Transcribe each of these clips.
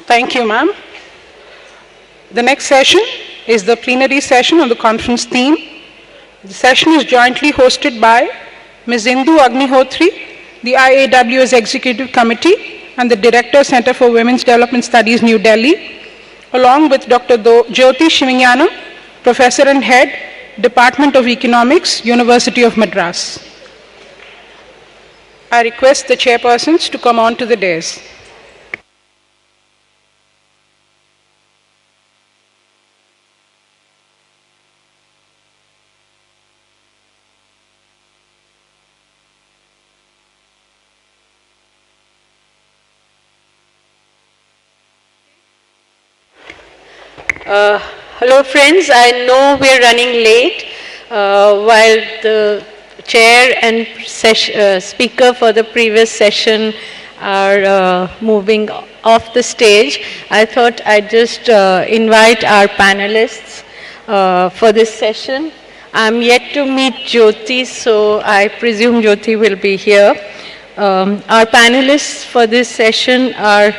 Thank you, ma'am. The next session is the plenary session on the conference theme. The session is jointly hosted by Ms. Indu Agnihotri, the IAWS Executive Committee and the Director, Center for Women's Development Studies, New Delhi, along with Dr. Jyoti Shivanyanam, Professor and Head, Department of Economics, University of Madras. I request the chairpersons to come on to the dais. Hello friends, I know we are running late while the chair and speaker for the previous session are moving off the stage. I thought I'd just invite our panelists for this session. I'm yet to meet Jyoti, so I presume Jyoti will be here. Our panelists for this session are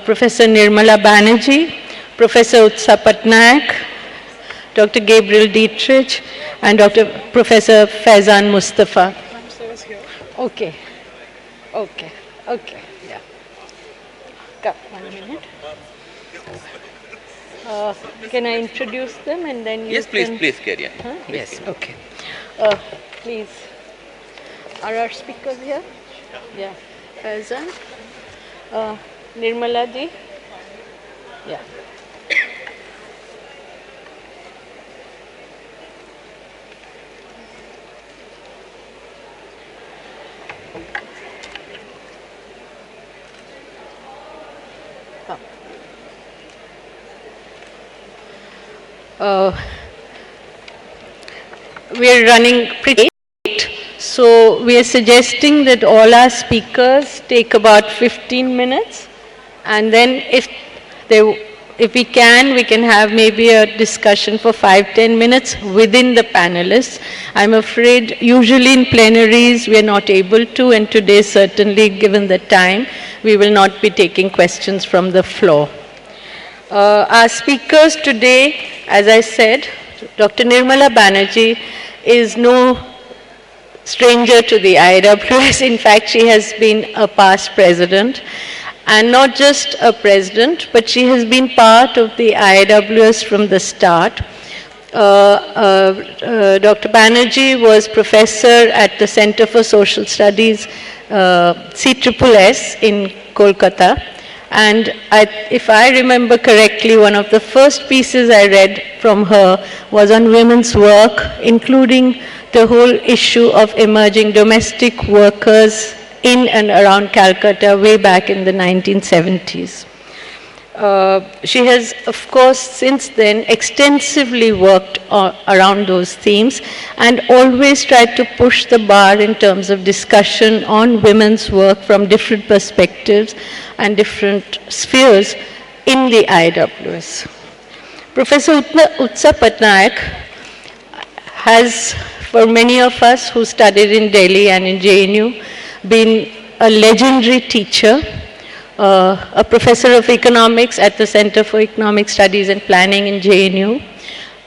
Professor Nirmala Banerjee, Professor Utsa Patnaik, Dr. Gabriel Dietrich, and Professor Faizan Mustafa. Okay, yeah. Come, 1 minute. Can I introduce them and then you Yes, please carry on. Huh? Yes, okay. Please. Are our speakers here? Yeah. Faizan? Nirmala ji? Yeah. We are running pretty late, so we are suggesting that all our speakers take about 15 minutes, and then if we can have maybe a discussion for 5-10 minutes within the panelists. I'm afraid usually in plenaries we are not able to, and today certainly given the time, we will not be taking questions from the floor. Our speakers today, as I said, Dr. Nirmala Banerjee is no stranger to the IAWS. In fact, she has been a past president. And not just a president, but she has been part of the IAWS from the start. Dr. Banerjee was professor at the Center for Social Studies, CSSS in Kolkata. And if I remember correctly, one of the first pieces I read from her was on women's work, including the whole issue of emerging domestic workers in and around Calcutta way back in the 1970s. She has, of course, since then extensively worked around those themes and always tried to push the bar in terms of discussion on women's work from different perspectives and different spheres in the IAWS. Professor Utsa Patnaik has, for many of us who studied in Delhi and in JNU, been a legendary teacher, a professor of economics at the Center for Economic Studies and Planning in JNU.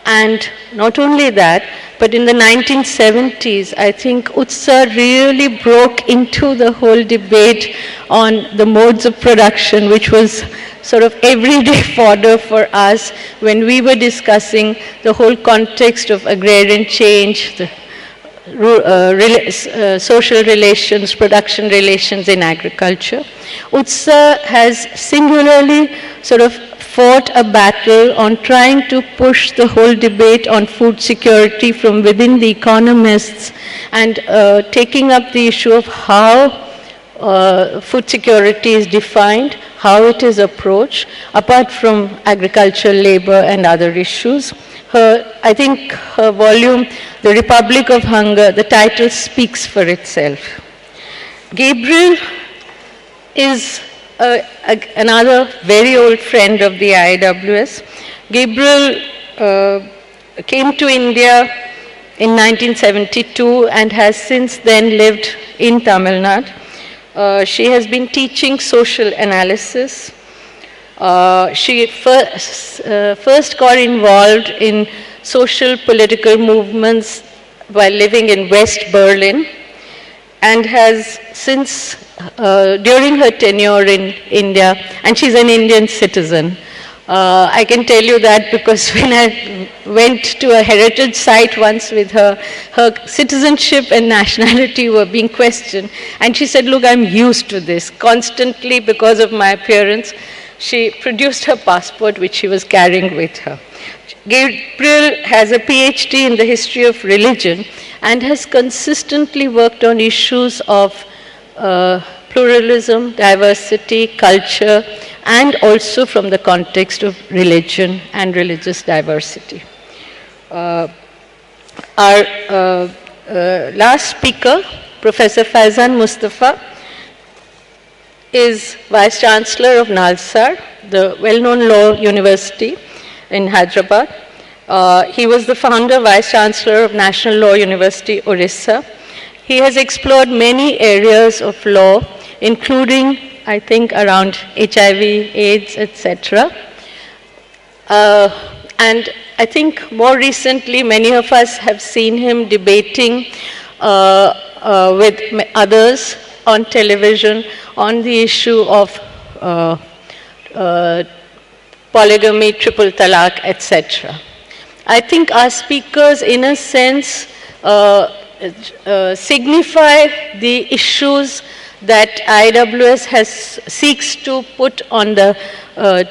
And not only that, but in the 1970s, I think Utsa really broke into the whole debate on the modes of production, which was sort of everyday fodder for us when we were discussing the whole context of agrarian change, the social relations, production relations in agriculture. Utsa has singularly sort of fought a battle on trying to push the whole debate on food security from within the economists and taking up the issue of how food security is defined, how it is approached, apart from agricultural labor and other issues. I think her volume, The Republic of Hunger, the title speaks for itself. Gabriel is another very old friend of the IAWS. Gabriel came to India in 1972 and has since then lived in Tamil Nadu. She has been teaching social analysis. She first got involved in social political movements while living in West Berlin, and has since, during her tenure in India, and she's an Indian citizen. I can tell you that because when I went to a heritage site once with her, her citizenship and nationality were being questioned, and she said, look, I'm used to this. Constantly, because of my appearance, she produced her passport, which she was carrying with her. Gabriel has a PhD in the history of religion and has consistently worked on issues of pluralism, diversity, culture, and also from the context of religion and religious diversity. Our last speaker, Professor Faizan Mustafa, is Vice Chancellor of Nalsar, the well-known law university in Hyderabad. He was the founder, Vice Chancellor of National Law University, Orissa. He has explored many areas of law, including, I think, around HIV, AIDS, etc. And I think more recently, many of us have seen him debating with others on television on the issue of polygamy, triple talaq, etc. I think our speakers, in a sense, signify the issues that IAWS seeks to put on the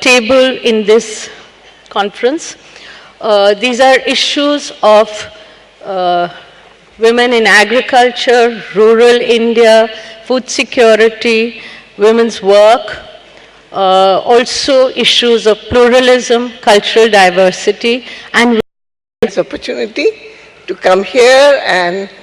table in this conference. These are issues of women in agriculture, rural India, food security, women's work, also issues of pluralism, cultural diversity, and this opportunity to come here and